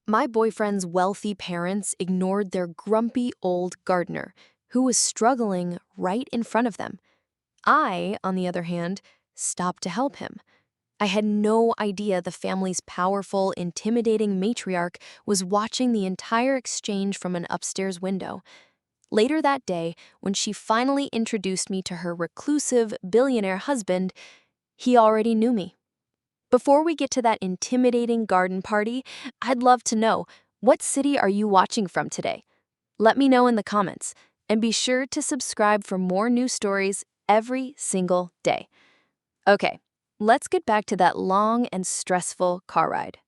My boyfriend's wealthy parents ignored their grumpy old gardener, who was struggling right in front of them. I, on the other hand, stopped to help him. I had no idea the family's powerful, intimidating matriarch was watching the entire exchange from an upstairs window. Later that day, when she finally introduced me to her reclusive, billionaire husband, he already knew me. Before we get to that intimidating garden party, I'd love to know, what city are you watching from today? Let me know in the comments, and be sure to subscribe for more new stories every single day. Okay, let's get back to that long and stressful car ride.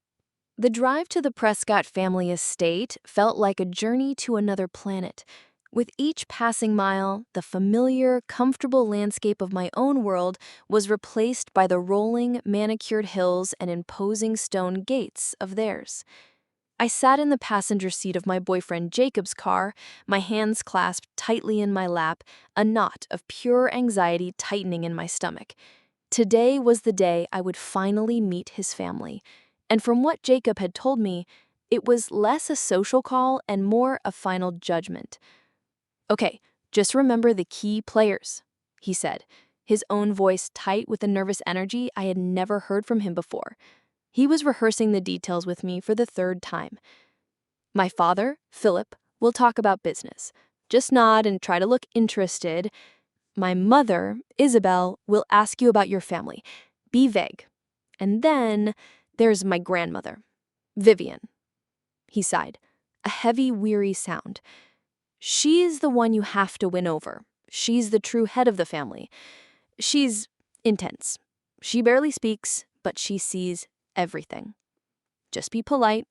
The drive to the Prescott family estate felt like a journey to another planet. With each passing mile, the familiar, comfortable landscape of my own world was replaced by the rolling, manicured hills and imposing stone gates of theirs. I sat in the passenger seat of my boyfriend Jacob's car, my hands clasped tightly in my lap, a knot of pure anxiety tightening in my stomach. Today was the day I would finally meet his family, and from what Jacob had told me, it was less a social call and more a final judgment. "Okay, just remember the key players," he said, his own voice tight with a nervous energy I had never heard from him before. He was rehearsing the details with me for the third time. "My father, Philip, will talk about business. Just nod and try to look interested. My mother, Isabel, will ask you about your family. Be vague. And then there's my grandmother, Vivian." He sighed, a heavy, weary sound. "She's the one you have to win over. She's the true head of the family. She's intense. She barely speaks, but she sees everything. Just be polite,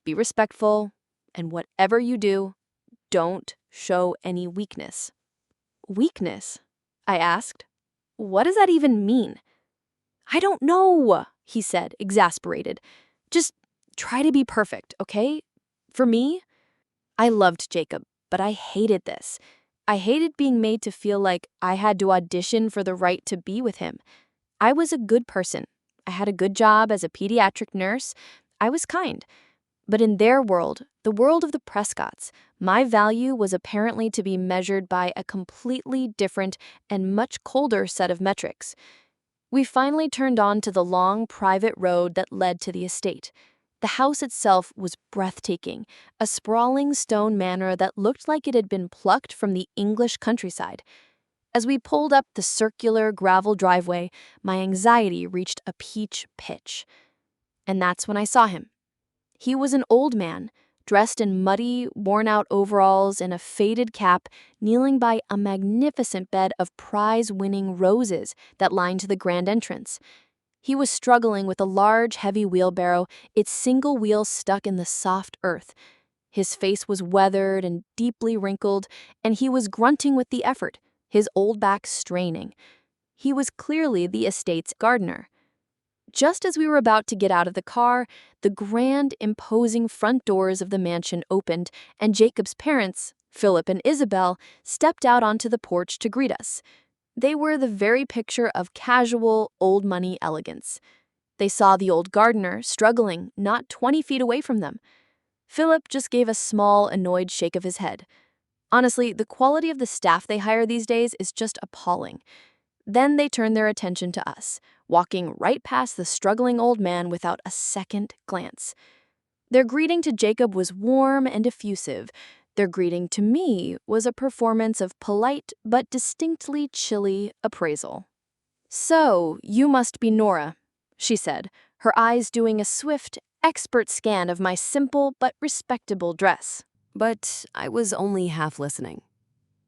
be respectful, and whatever you do, don't show any weakness." "Weakness?" I asked. "What does that even mean?" "I don't know," he said, exasperated. "Just try to be perfect, okay? For me?" I loved Jacob, but I hated this. I hated being made to feel like I had to audition for the right to be with him. I was a good person. I had a good job as a pediatric nurse. I was kind. But in their world, the world of the Prescotts, my value was apparently to be measured by a completely different and much colder set of metrics. We finally turned on to the long, private road that led to the estate. The house itself was breathtaking, a sprawling stone manor that looked like it had been plucked from the English countryside. As we pulled up the circular gravel driveway, my anxiety reached a peach pitch. And that's when I saw him. He was an old man, dressed in muddy, worn-out overalls and a faded cap, kneeling by a magnificent bed of prize-winning roses that lined the grand entrance. He was struggling with a large, heavy wheelbarrow, its single wheel stuck in the soft earth. His face was weathered and deeply wrinkled, and he was grunting with the effort, his old back straining. He was clearly the estate's gardener. Just as we were about to get out of the car, the grand, imposing front doors of the mansion opened, and Jacob's parents, Philip and Isabel, stepped out onto the porch to greet us. They were the very picture of casual, old-money elegance. They saw the old gardener struggling not 20 feet away from them. Philip just gave a small, annoyed shake of his head. Honestly, the quality of the staff they hire these days is just appalling. Then they turned their attention to us, walking right past the struggling old man without a second glance. Their greeting to Jacob was warm and effusive. Their greeting to me was a performance of polite but distinctly chilly appraisal. "So, you must be Nora," she said, her eyes doing a swift, expert scan of my simple but respectable dress. But I was only half listening.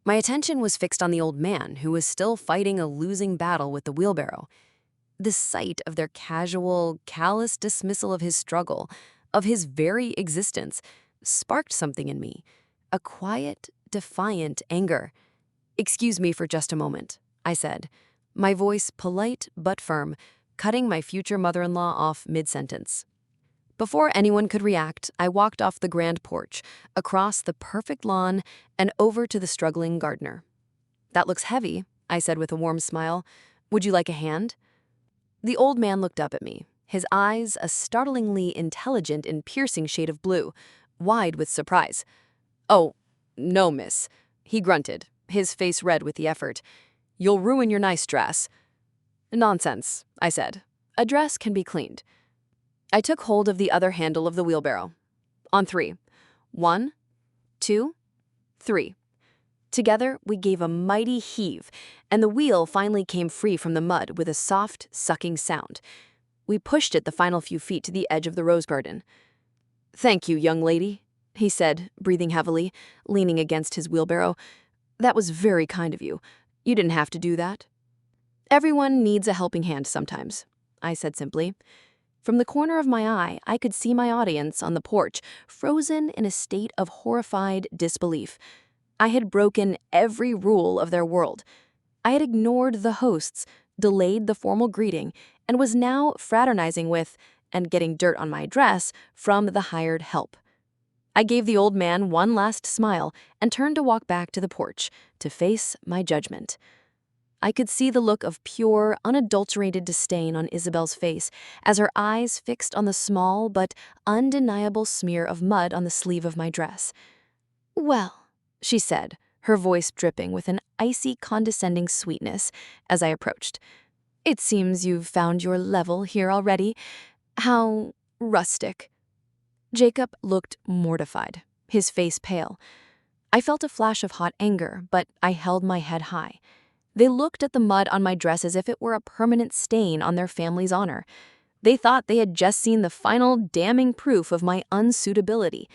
My attention was fixed on the old man, who was still fighting a losing battle with the wheelbarrow. The sight of their casual, callous dismissal of his struggle, of his very existence, sparked something in me, a quiet, defiant anger. "Excuse me for just a moment," I said, my voice polite but firm, cutting my future mother-in-law off mid-sentence. Before anyone could react, I walked off the grand porch, across the perfect lawn, and over to the struggling gardener. "That looks heavy," I said with a warm smile. "Would you like a hand?" The old man looked up at me, his eyes a startlingly intelligent and piercing shade of blue, wide with surprise. "Oh, no, miss," he grunted, his face red with the effort. "You'll ruin your nice dress." "Nonsense," I said. "A dress can be cleaned." I took hold of the other handle of the wheelbarrow. On three. 1, 2, 3. Together, we gave a mighty heave, and the wheel finally came free from the mud with a soft, sucking sound. We pushed it the final few feet to the edge of the rose garden. "Thank you, young lady," he said, breathing heavily, leaning against his wheelbarrow. "That was very kind of you. You didn't have to do that." "Everyone needs a helping hand sometimes," I said simply. From the corner of my eye, I could see my audience on the porch, frozen in a state of horrified disbelief. I had broken every rule of their world. I had ignored the hosts, delayed the formal greeting, and was now fraternizing with, and getting dirt on my dress, from the hired help. I gave the old man one last smile and turned to walk back to the porch, to face my judgment. I could see the look of pure, unadulterated disdain on Isabel's face as her eyes fixed on the small but undeniable smear of mud on the sleeve of my dress. "Well," she said, her voice dripping with an icy, condescending sweetness as I approached, "it seems you've found your level here already. How rustic." Jacob looked mortified, his face pale. I felt a flash of hot anger, but I held my head high. They looked at the mud on my dress as if it were a permanent stain on their family's honor. They thought they had just seen the final damning proof of my unsuitability.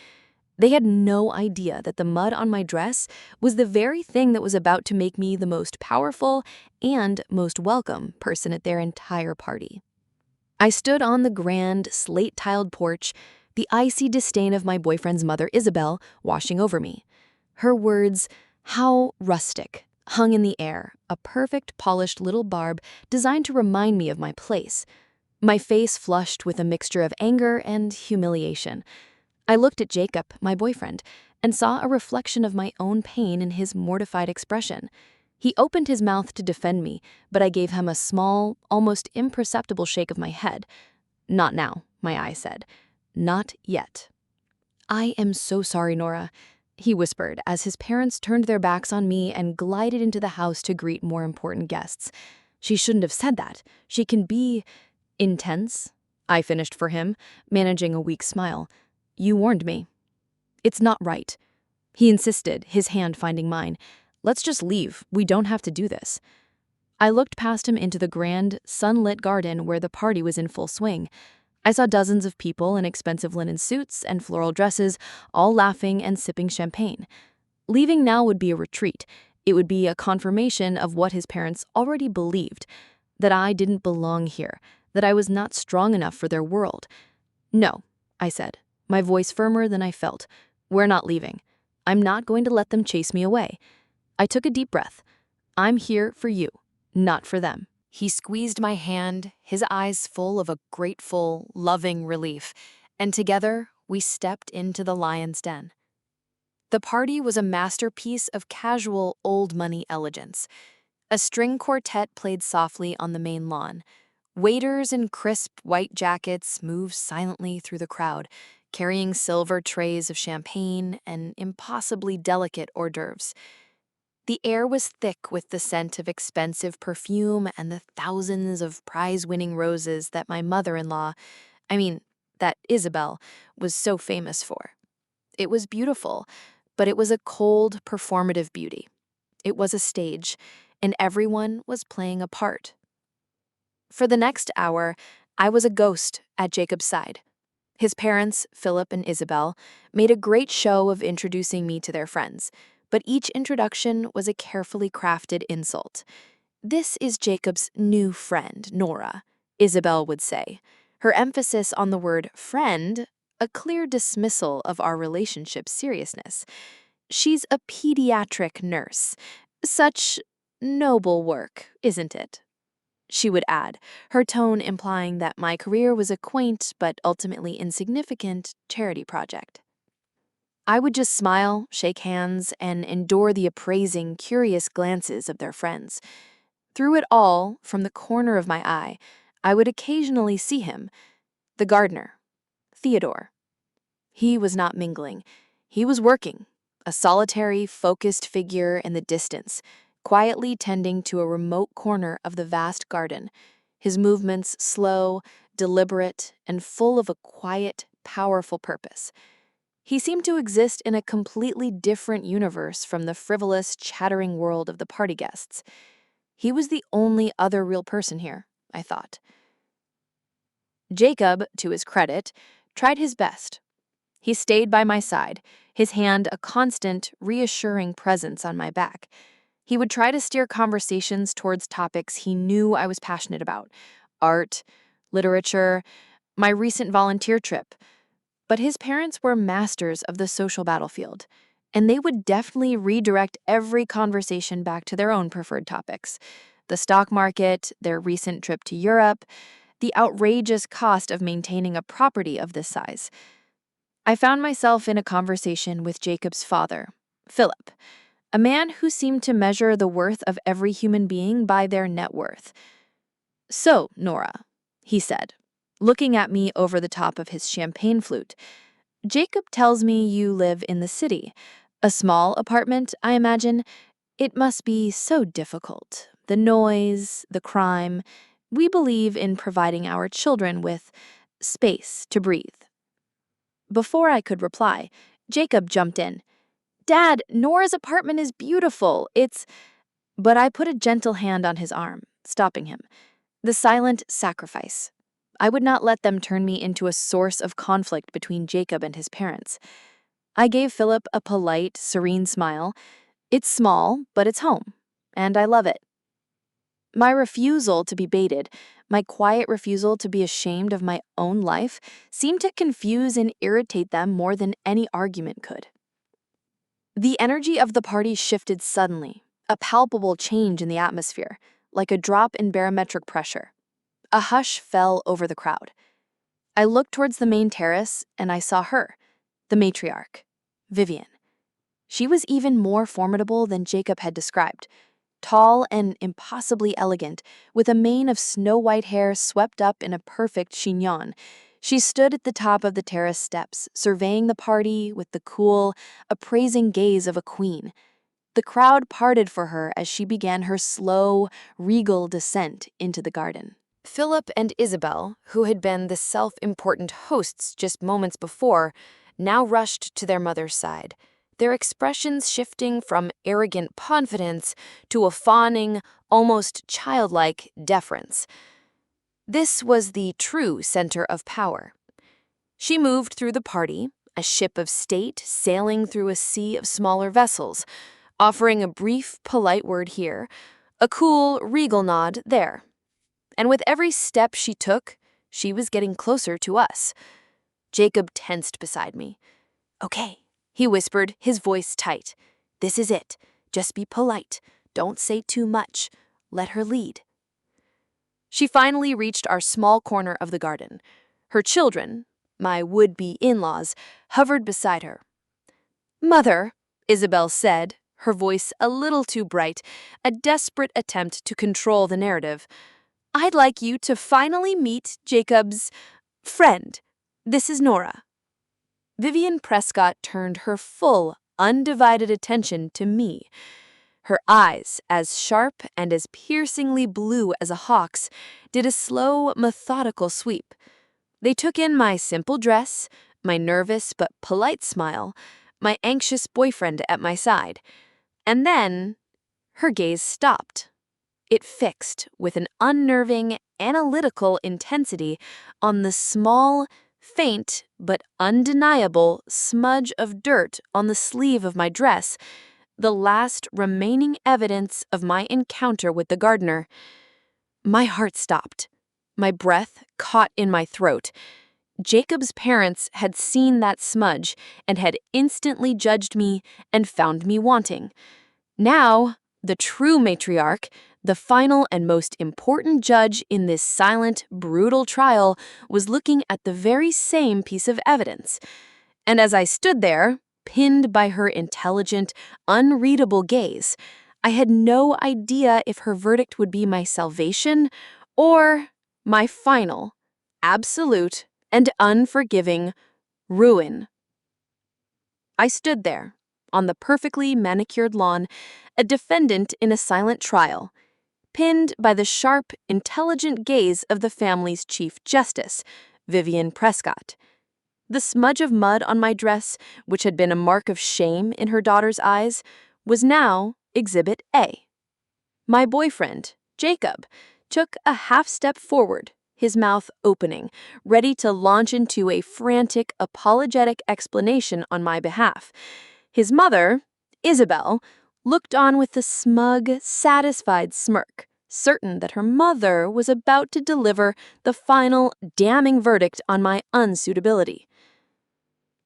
They had no idea that the mud on my dress was the very thing that was about to make me the most powerful and most welcome person at their entire party. I stood on the grand, slate-tiled porch, the icy disdain of my boyfriend's mother, Isabel, washing over me. Her words, "how rustic," hung in the air, a perfect, polished little barb designed to remind me of my place. My face flushed with a mixture of anger and humiliation. I looked at Jacob, my boyfriend, and saw a reflection of my own pain in his mortified expression. He opened his mouth to defend me, but I gave him a small, almost imperceptible shake of my head. "Not now," my eye said. "Not yet." "I am so sorry, Nora," he whispered as his parents turned their backs on me and glided into the house to greet more important guests. "She shouldn't have said that. She can be intense," I finished for him, managing a weak smile. "You warned me." "It's not right." He insisted, his hand finding mine. "Let's just leave. We don't have to do this." I looked past him into the grand, sunlit garden where the party was in full swing. I saw dozens of people in expensive linen suits and floral dresses, all laughing and sipping champagne. Leaving now would be a retreat. It would be a confirmation of what his parents already believed, that I didn't belong here, that I was not strong enough for their world. "No," I said, my voice firmer than I felt. "We're not leaving. I'm not going to let them chase me away." I took a deep breath. "I'm here for you, not for them." He squeezed my hand, his eyes full of a grateful, loving relief, and together we stepped into the lion's den. The party was a masterpiece of casual, old-money elegance. A string quartet played softly on the main lawn. Waiters in crisp white jackets moved silently through the crowd, carrying silver trays of champagne and impossibly delicate hors d'oeuvres. The air was thick with the scent of expensive perfume and the thousands of prize-winning roses that my mother-in-law, that Isabel, was so famous for. It was beautiful, but it was a cold, performative beauty. It was a stage, and everyone was playing a part. For the next hour, I was a ghost at Jacob's side. His parents, Philip and Isabel, made a great show of introducing me to their friends, but each introduction was a carefully crafted insult. "This is Jacob's new friend, Nora," Isabel would say, her emphasis on the word friend, a clear dismissal of our relationship's seriousness. "She's a pediatric nurse. Such noble work, isn't it?" she would add, her tone implying that my career was a quaint but ultimately insignificant charity project. I would just smile, shake hands, and endure the appraising, curious glances of their friends. Through it all, from the corner of my eye, I would occasionally see him, the gardener, Theodore. He was not mingling. He was working, a solitary, focused figure in the distance, quietly tending to a remote corner of the vast garden, his movements slow, deliberate, and full of a quiet, powerful purpose. He seemed to exist in a completely different universe from the frivolous, chattering world of the party guests. He was the only other real person here, I thought. Jacob, to his credit, tried his best. He stayed by my side, his hand a constant, reassuring presence on my back. He would try to steer conversations towards topics he knew I was passionate about: art, literature, my recent volunteer trip. But his parents were masters of the social battlefield, and they would definitely redirect every conversation back to their own preferred topics: the stock market, their recent trip to Europe, the outrageous cost of maintaining a property of this size. I found myself in a conversation with Jacob's father, Philip, a man who seemed to measure the worth of every human being by their net worth. "So, Nora," he said, looking at me over the top of his champagne flute, "Jacob tells me you live in the city. A small apartment, I imagine. It must be so difficult. The noise, the crime. We believe in providing our children with space to breathe." Before I could reply, Jacob jumped in. "Dad, Nora's apartment is beautiful. But I put a gentle hand on his arm, stopping him. The silent sacrifice. I would not let them turn me into a source of conflict between Jacob and his parents. I gave Philip a polite, serene smile. It's small, but it's home, and I love it. My refusal to be baited, my quiet refusal to be ashamed of my own life, seemed to confuse and irritate them more than any argument could. The energy of the party shifted suddenly, a palpable change in the atmosphere, like a drop in barometric pressure. A hush fell over the crowd. I looked towards the main terrace, and I saw her, the matriarch, Vivian. She was even more formidable than Jacob had described. Tall and impossibly elegant, with a mane of snow-white hair swept up in a perfect chignon, she stood at the top of the terrace steps, surveying the party with the cool, appraising gaze of a queen. The crowd parted for her as she began her slow, regal descent into the garden. Philip and Isabel, who had been the self-important hosts just moments before, now rushed to their mother's side, their expressions shifting from arrogant confidence to a fawning, almost childlike deference. This was the true center of power. She moved through the party, a ship of state sailing through a sea of smaller vessels, offering a brief, polite word here, a cool, regal nod there. And with every step she took, she was getting closer to us. Jacob tensed beside me. "Okay," he whispered, his voice tight. "This is it. Just be polite. Don't say too much. Let her lead." She finally reached our small corner of the garden. Her children, my would-be in-laws, hovered beside her. "Mother," Isabel said, her voice a little too bright, a desperate attempt to control the narrative, "I'd like you to finally meet Jacob's friend. This is Nora." Vivian Prescott turned her full, undivided attention to me. Her eyes, as sharp and as piercingly blue as a hawk's, did a slow, methodical sweep. They took in my simple dress, my nervous but polite smile, my anxious boyfriend at my side. And then, her gaze stopped. It fixed with an unnerving, analytical intensity on the small, faint, but undeniable smudge of dirt on the sleeve of my dress, the last remaining evidence of my encounter with the gardener. My heart stopped. My breath caught in my throat. Jacob's parents had seen that smudge and had instantly judged me and found me wanting. Now, the true matriarch, the final and most important judge in this silent, brutal trial, was looking at the very same piece of evidence. And as I stood there, pinned by her intelligent, unreadable gaze, I had no idea if her verdict would be my salvation or My final, absolute, and unforgiving ruin. I stood there, on the perfectly manicured lawn, a defendant in a silent trial, pinned by the sharp, intelligent gaze of the family's Chief Justice, Vivian Prescott. The smudge of mud on my dress, which had been a mark of shame in her daughter's eyes, was now Exhibit A. My boyfriend, Jacob, took a half step forward, his mouth opening, ready to launch into a frantic, apologetic explanation on my behalf. His mother, Isabel, looked on with a smug, satisfied smirk, certain that her mother was about to deliver the final, damning verdict on my unsuitability.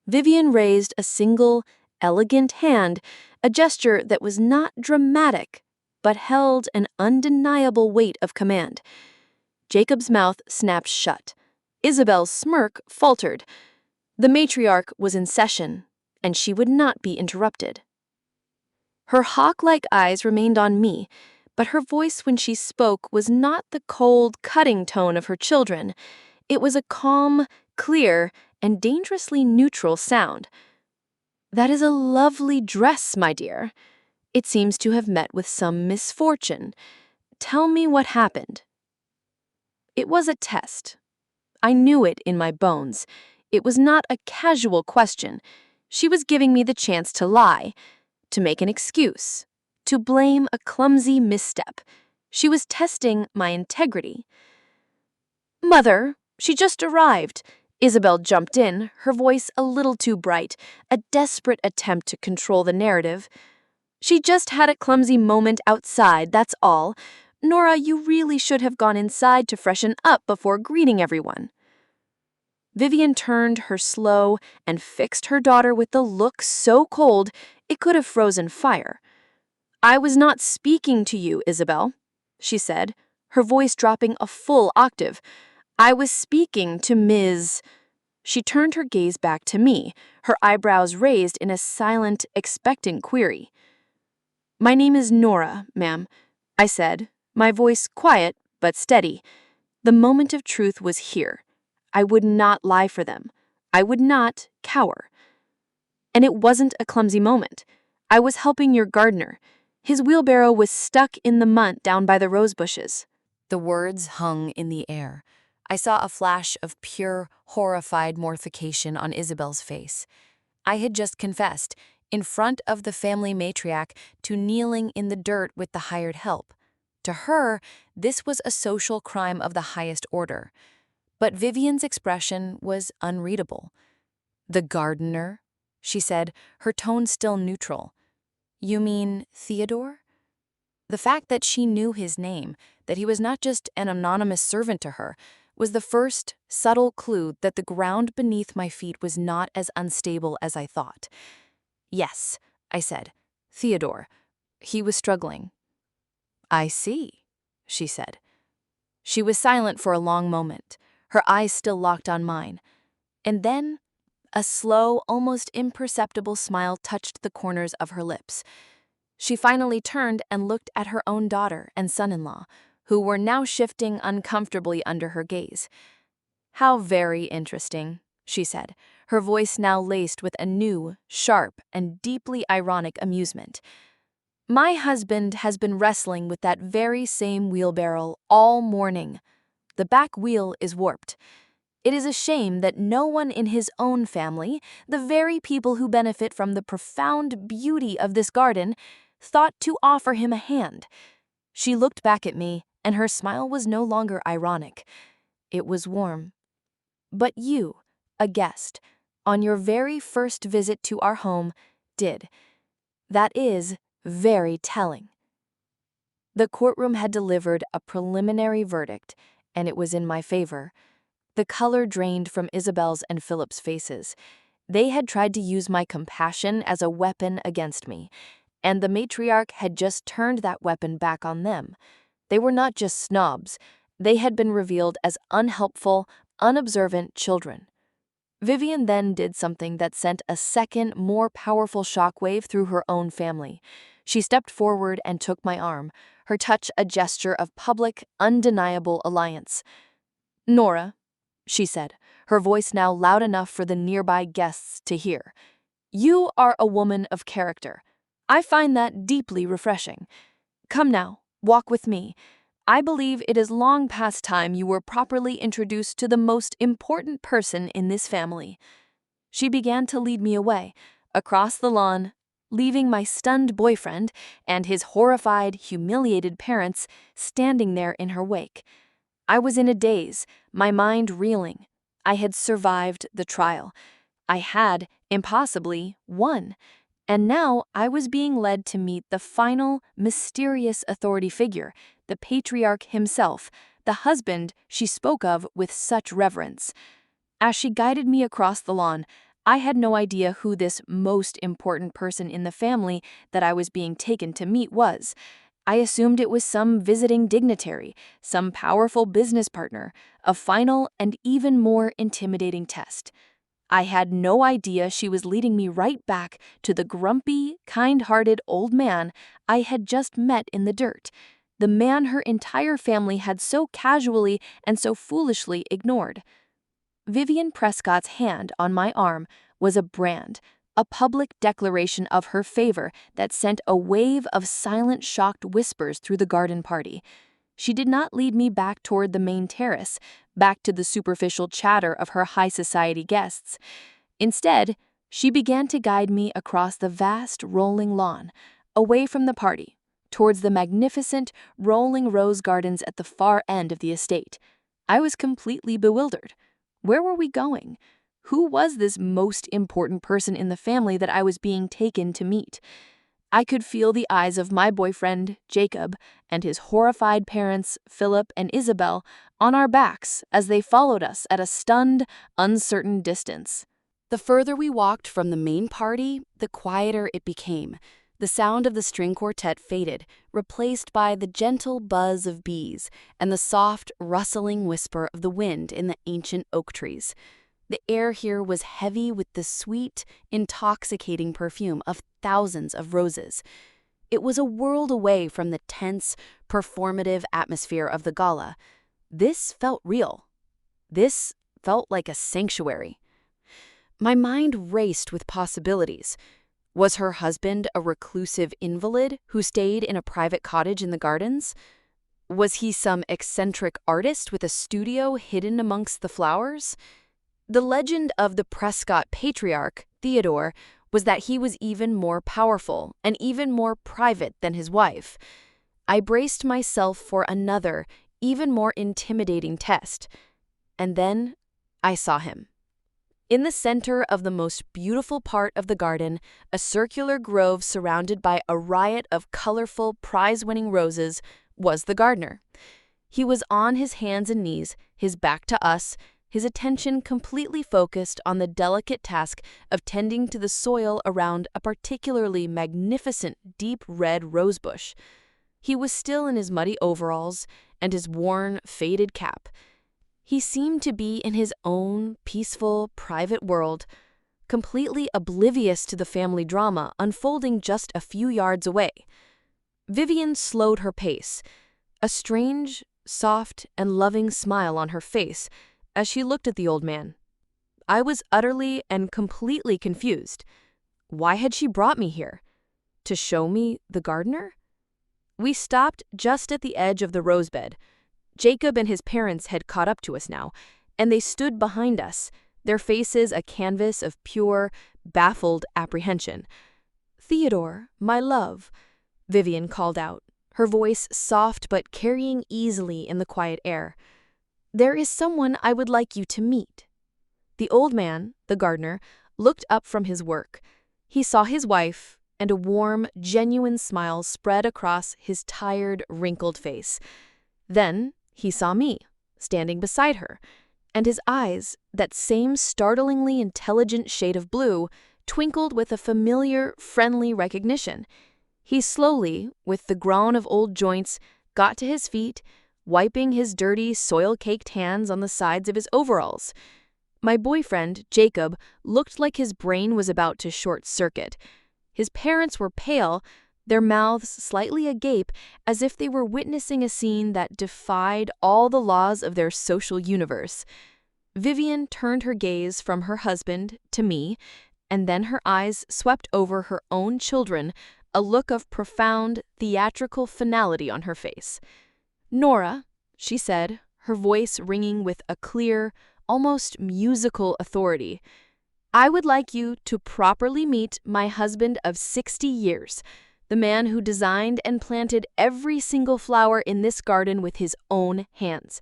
Vivian raised a single, elegant hand, a gesture that was not dramatic, but held an undeniable weight of command. Jacob's mouth snapped shut. Isabel's smirk faltered. The matriarch was in session, and she would not be interrupted. Her hawk-like eyes remained on me, but her voice when she spoke was not the cold, cutting tone of her children. It was a calm, clear, and dangerously neutral sound. "That is a lovely dress, my dear. It seems to have met with some misfortune. Tell me what happened." It was a test. I knew it in my bones. It was not a casual question. She was giving me the chance to lie, to make an excuse, to blame a clumsy misstep. She was testing my integrity. "Mother, she just arrived." Isabel jumped in, her voice a little too bright, a desperate attempt to control the narrative. "She just had a clumsy moment outside, that's all. Nora, you really should have gone inside to freshen up before greeting everyone." Vivian turned her slow and fixed her daughter with the look so cold it could have frozen fire. "I was not speaking to you, Isabel," she said, her voice dropping a full octave. "I was speaking to Ms." She turned her gaze back to me, her eyebrows raised in a silent, expectant query. "My name is Nora, ma'am," I said, my voice quiet but steady. The moment of truth was here. I would not lie for them. I would not cower. "And it wasn't a clumsy moment. I was helping your gardener. His wheelbarrow was stuck in the mud down by the rose bushes." The words hung in the air. I saw a flash of pure, horrified mortification on Isabel's face. I had just confessed, in front of the family matriarch, to kneeling in the dirt with the hired help. To her, this was a social crime of the highest order. But Vivian's expression was unreadable. "The gardener?" she said, her tone still neutral. "You mean Theodore?" The fact that she knew his name, that he was not just an anonymous servant to her, was the first subtle clue that the ground beneath my feet was not as unstable as I thought. "Yes," I said. "Theodore. He was struggling." "I see," she said. She was silent for a long moment, her eyes still locked on mine. And then a slow, almost imperceptible smile touched the corners of her lips. She finally turned and looked at her own daughter and son-in-law, who were now shifting uncomfortably under her gaze. "How very interesting," she said, her voice now laced with a new, sharp, and deeply ironic amusement. "My husband has been wrestling with that very same wheelbarrow all morning. The back wheel is warped. It is a shame that no one in his own family, the very people who benefit from the profound beauty of this garden, thought to offer him a hand." She looked back at me, and her smile was no longer ironic. It was warm. "But you, a guest, on your very first visit to our home, did. That is very telling." The courtroom had delivered a preliminary verdict, and it was in my favor. The color drained from Isabel's and Philip's faces. They had tried to use my compassion as a weapon against me, and the matriarch had just turned that weapon back on them. They were not just snobs. They had been revealed as unhelpful, unobservant children. Vivian then did something that sent a second, more powerful shockwave through her own family. She stepped forward and took my arm, her touch a gesture of public, undeniable alliance. "Nora," she said, her voice now loud enough for the nearby guests to hear, "you are a woman of character. I find that deeply refreshing. Come now, walk with me. I believe it is long past time you were properly introduced to the most important person in this family." She began to lead me away, across the lawn, leaving my stunned boyfriend and his horrified, humiliated parents standing there in her wake. I was in a daze, my mind reeling. I had survived the trial. I had, impossibly, won. And now I was being led to meet the final, mysterious authority figure, the patriarch himself, the husband she spoke of with such reverence. As she guided me across the lawn, I had no idea who this most important person in the family that I was being taken to meet was. I assumed it was some visiting dignitary, some powerful business partner, a final and even more intimidating test. I had no idea she was leading me right back to the grumpy, kind-hearted old man I had just met in the dirt, the man her entire family had so casually and so foolishly ignored. Vivian Prescott's hand on my arm was a brand, a public declaration of her favor that sent a wave of silent, shocked whispers through the garden party. She did not lead me back toward the main terrace, back to the superficial chatter of her high society guests. Instead, she began to guide me across the vast, rolling lawn, away from the party, towards the magnificent, rolling rose gardens at the far end of the estate. I was completely bewildered. Where were we going? Who was this most important person in the family that I was being taken to meet? I could feel the eyes of my boyfriend, Jacob, and his horrified parents, Philip and Isabel, on our backs as they followed us at a stunned, uncertain distance. The further we walked from the main party, the quieter it became. The sound of the string quartet faded, replaced by the gentle buzz of bees and the soft, rustling whisper of the wind in the ancient oak trees. The air here was heavy with the sweet, intoxicating perfume of thousands of roses. It was a world away from the tense, performative atmosphere of the gala. This felt real. This felt like a sanctuary. My mind raced with possibilities. Was her husband a reclusive invalid who stayed in a private cottage in the gardens? Was he some eccentric artist with a studio hidden amongst the flowers? The legend of the Prescott patriarch, Theodore, was that he was even more powerful and even more private than his wife. I braced myself for another, even more intimidating test. And then I saw him. In the center of the most beautiful part of the garden, a circular grove surrounded by a riot of colorful, prize-winning roses, was the gardener. He was on his hands and knees, his back to us, his attention completely focused on the delicate task of tending to the soil around a particularly magnificent deep red rosebush. He was still in his muddy overalls and his worn, faded cap. He seemed to be in his own peaceful, private world, completely oblivious to the family drama unfolding just a few yards away. Vivian slowed her pace, a strange, soft, and loving smile on her face as she looked at the old man. I was utterly and completely confused. Why had she brought me here? To show me the gardener? We stopped just at the edge of the rosebed. Jacob and his parents had caught up to us now, and they stood behind us, their faces a canvas of pure, baffled apprehension. "Theodore, my love," Vivian called out, her voice soft but carrying easily in the quiet air. "There is someone I would like you to meet." The old man, the gardener, looked up from his work. He saw his wife, and a warm, genuine smile spread across his tired, wrinkled face. Then he saw me, standing beside her, and his eyes, that same startlingly intelligent shade of blue, twinkled with a familiar, friendly recognition. He slowly, with the groan of old joints, got to his feet, wiping his dirty, soil-caked hands on the sides of his overalls. My boyfriend, Jacob, looked like his brain was about to short-circuit. His parents were pale, their mouths slightly agape as if they were witnessing a scene that defied all the laws of their social universe. Vivian turned her gaze from her husband to me, and then her eyes swept over her own children, a look of profound, theatrical finality on her face. "Nora," she said, her voice ringing with a clear, almost musical authority, "I would like you to properly meet my husband of 60 years, the man who designed and planted every single flower in this garden with his own hands,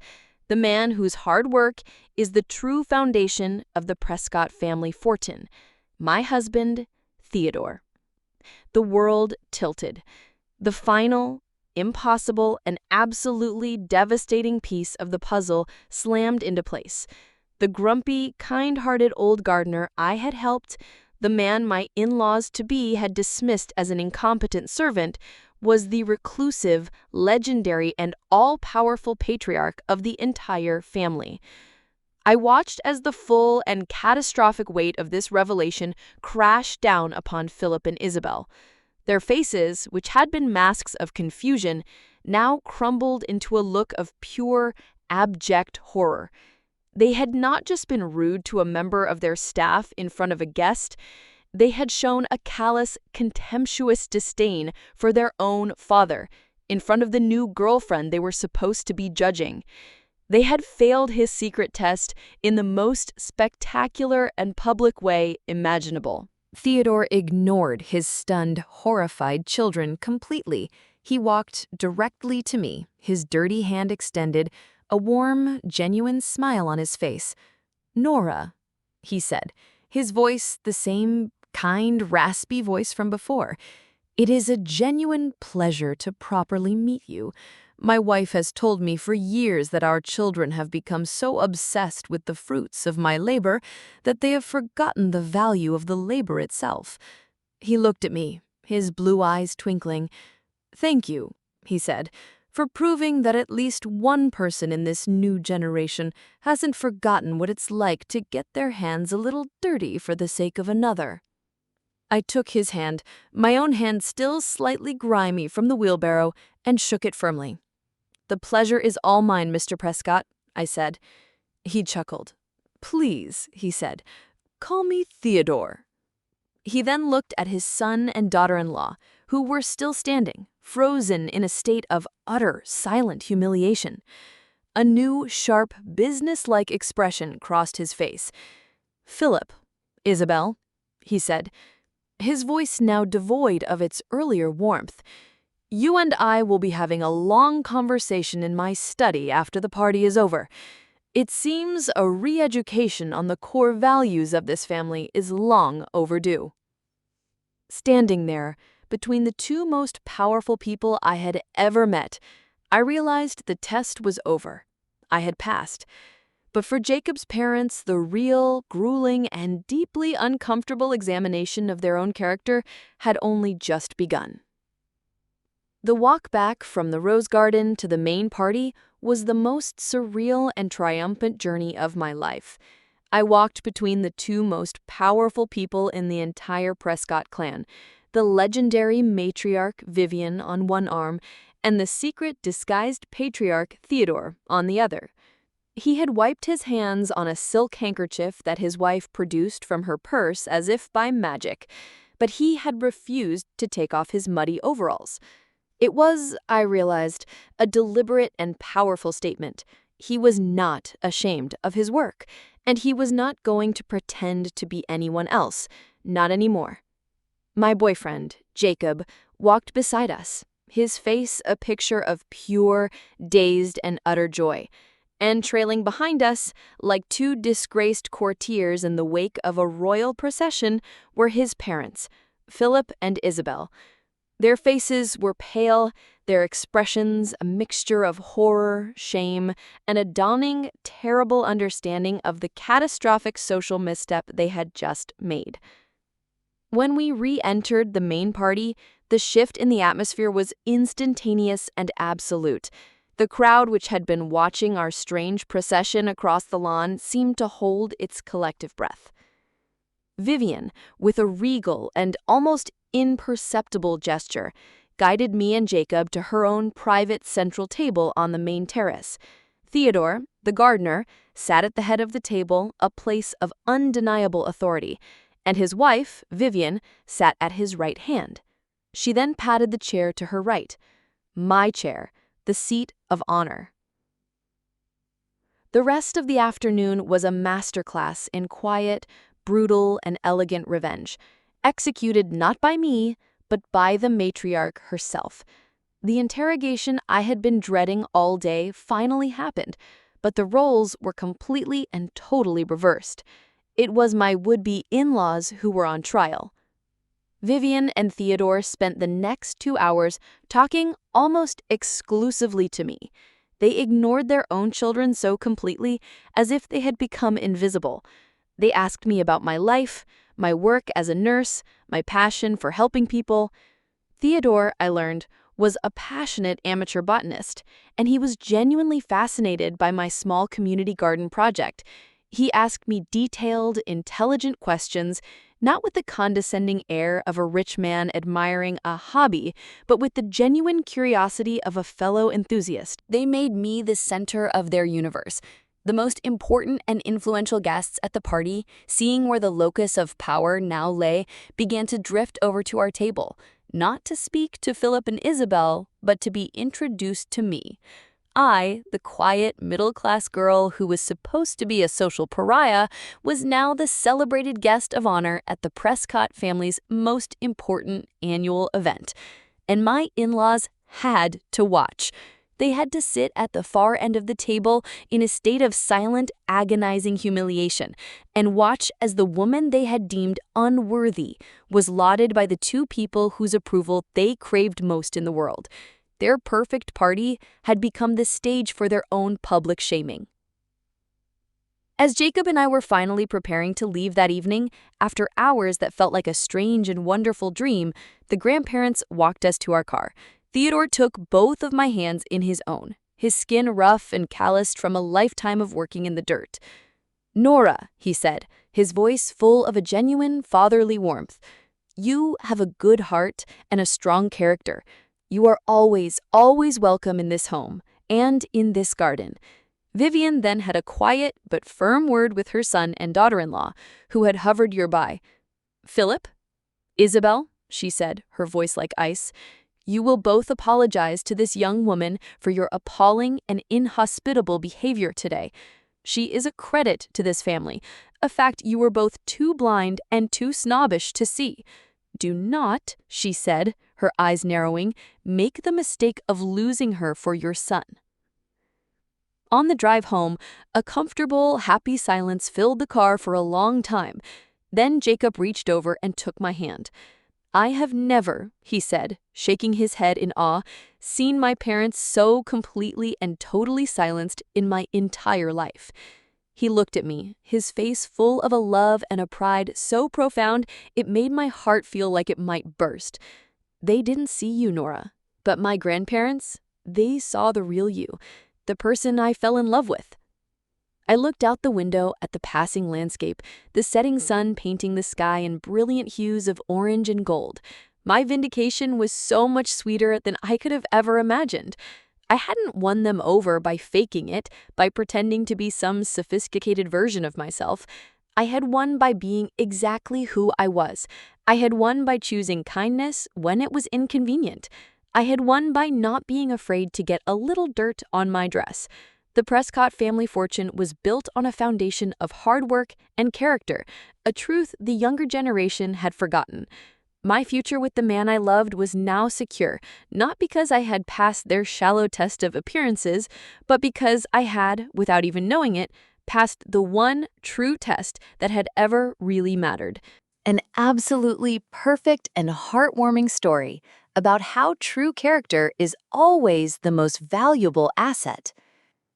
the man whose hard work is the true foundation of the Prescott family fortune, my husband, Theodore." The world tilted. The final, impossible, and absolutely devastating piece of the puzzle slammed into place. The grumpy, kind-hearted old gardener I had helped, the man my in-laws-to-be had dismissed as an incompetent servant, was the reclusive, legendary, and all-powerful patriarch of the entire family. I watched as the full and catastrophic weight of this revelation crashed down upon Philip and Isabel. Their faces, which had been masks of confusion, now crumbled into a look of pure, abject horror. They had not just been rude to a member of their staff in front of a guest, they had shown a callous, contemptuous disdain for their own father, in front of the new girlfriend they were supposed to be judging. They had failed his secret test in the most spectacular and public way imaginable. Theodore ignored his stunned, horrified children completely. He walked directly to me, his dirty hand extended, a warm, genuine smile on his face. "Nora," he said, his voice the same kind, raspy voice from before. "It is a genuine pleasure to properly meet you. My wife has told me for years that our children have become so obsessed with the fruits of my labor that they have forgotten the value of the labor itself." He looked at me, his blue eyes twinkling. "Thank you," he said, "for proving that at least one person in this new generation hasn't forgotten what it's like to get their hands a little dirty for the sake of another." I took his hand, my own hand still slightly grimy from the wheelbarrow, and shook it firmly. "The pleasure is all mine, Mr. Prescott," I said. He chuckled. "Please," he said, "call me Theodore." He then looked at his son and daughter-in-law, who were still standing, frozen in a state of utter, silent humiliation. A new, sharp, business-like expression crossed his face. "Philip, Isabel," he said, his voice now devoid of its earlier warmth, "you and I will be having a long conversation in my study after the party is over. It seems a re-education on the core values of this family is long overdue." Standing there, between the two most powerful people I had ever met, I realized the test was over. I had passed. But for Jacob's parents, the real, grueling, and deeply uncomfortable examination of their own character had only just begun. The walk back from the rose garden to the main party was the most surreal and triumphant journey of my life. I walked between the two most powerful people in the entire Prescott clan, the legendary matriarch Vivian on one arm and the secret disguised patriarch Theodore on the other. He had wiped his hands on a silk handkerchief that his wife produced from her purse as if by magic, but he had refused to take off his muddy overalls. It was, I realized, a deliberate and powerful statement. He was not ashamed of his work, and he was not going to pretend to be anyone else, not anymore. My boyfriend, Jacob, walked beside us, his face a picture of pure, dazed, and utter joy. And trailing behind us, like two disgraced courtiers in the wake of a royal procession, were his parents, Philip and Isabel. Their faces were pale, their expressions a mixture of horror, shame, and a dawning, terrible understanding of the catastrophic social misstep they had just made. When we re-entered the main party, the shift in the atmosphere was instantaneous and absolute. The crowd which had been watching our strange procession across the lawn seemed to hold its collective breath. Vivian, with a regal and almost imperceptible gesture, guided me and Jacob to her own private central table on the main terrace. Theodore, the gardener, sat at the head of the table, a place of undeniable authority, and his wife, Vivian, sat at his right hand. She then patted the chair to her right, my chair, the seat of honor. The rest of the afternoon was a masterclass in quiet, brutal, and elegant revenge, executed not by me, but by the matriarch herself. The interrogation I had been dreading all day finally happened, but the roles were completely and totally reversed. It was my would-be in-laws who were on trial. Vivian and Theodore spent the next 2 hours talking almost exclusively to me. They ignored their own children so completely, as if they had become invisible. They asked me about my life, my work as a nurse, my passion for helping people. Theodore, I learned, was a passionate amateur botanist, and he was genuinely fascinated by my small community garden project. He asked me detailed, intelligent questions, not with the condescending air of a rich man admiring a hobby, but with the genuine curiosity of a fellow enthusiast. They made me the center of their universe. The most important and influential guests at the party, seeing where the locus of power now lay, began to drift over to our table, not to speak to Philip and Isabel, but to be introduced to me. I, the quiet, middle-class girl who was supposed to be a social pariah, was now the celebrated guest of honor at the Prescott family's most important annual event. And my in-laws had to watch. They had to sit at the far end of the table in a state of silent, agonizing humiliation and watch as the woman they had deemed unworthy was lauded by the two people whose approval they craved most in the world. Their perfect party had become the stage for their own public shaming. As Jacob and I were finally preparing to leave that evening, after hours that felt like a strange and wonderful dream, the grandparents walked us to our car. Theodore took both of my hands in his own, his skin rough and calloused from a lifetime of working in the dirt. "Nora," he said, his voice full of a genuine fatherly warmth, "you have a good heart and a strong character. You are always, always welcome in this home and in this garden." Vivian then had a quiet but firm word with her son and daughter-in-law, who had hovered nearby. "Philip, Isabel," she said, her voice like ice, "you will both apologize to this young woman for your appalling and inhospitable behavior today. She is a credit to this family, a fact you were both too blind and too snobbish to see. Do not," she said, her eyes narrowing, "make the mistake of losing her for your son." On the drive home, a comfortable, happy silence filled the car for a long time. Then Jacob reached over and took my hand. "I have never," he said, shaking his head in awe, "seen my parents so completely and totally silenced in my entire life." He looked at me, his face full of a love and a pride so profound it made my heart feel like it might burst. "They didn't see you, Nora, but my grandparents, they saw the real you, the person I fell in love with." I looked out the window at the passing landscape, the setting sun painting the sky in brilliant hues of orange and gold. My vindication was so much sweeter than I could have ever imagined. I hadn't won them over by faking it, by pretending to be some sophisticated version of myself. I had won by being exactly who I was. I had won by choosing kindness when it was inconvenient. I had won by not being afraid to get a little dirt on my dress. The Prescott family fortune was built on a foundation of hard work and character, a truth the younger generation had forgotten. My future with the man I loved was now secure, not because I had passed their shallow test of appearances, but because I had, without even knowing it, passed the one true test that had ever really mattered. An absolutely perfect and heartwarming story about how true character is always the most valuable asset.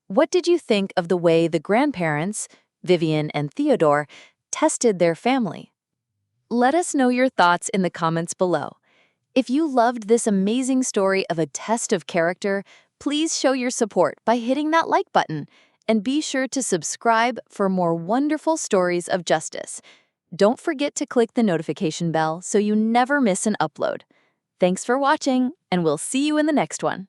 What did you think of the way the grandparents, Vivian and Theodore, tested their family? Let us know your thoughts in the comments below. If you loved this amazing story of a test of character, please show your support by hitting that like button, and be sure to subscribe for more wonderful stories of justice. Don't forget to click the notification bell so you never miss an upload. Thanks for watching, and we'll see you in the next one.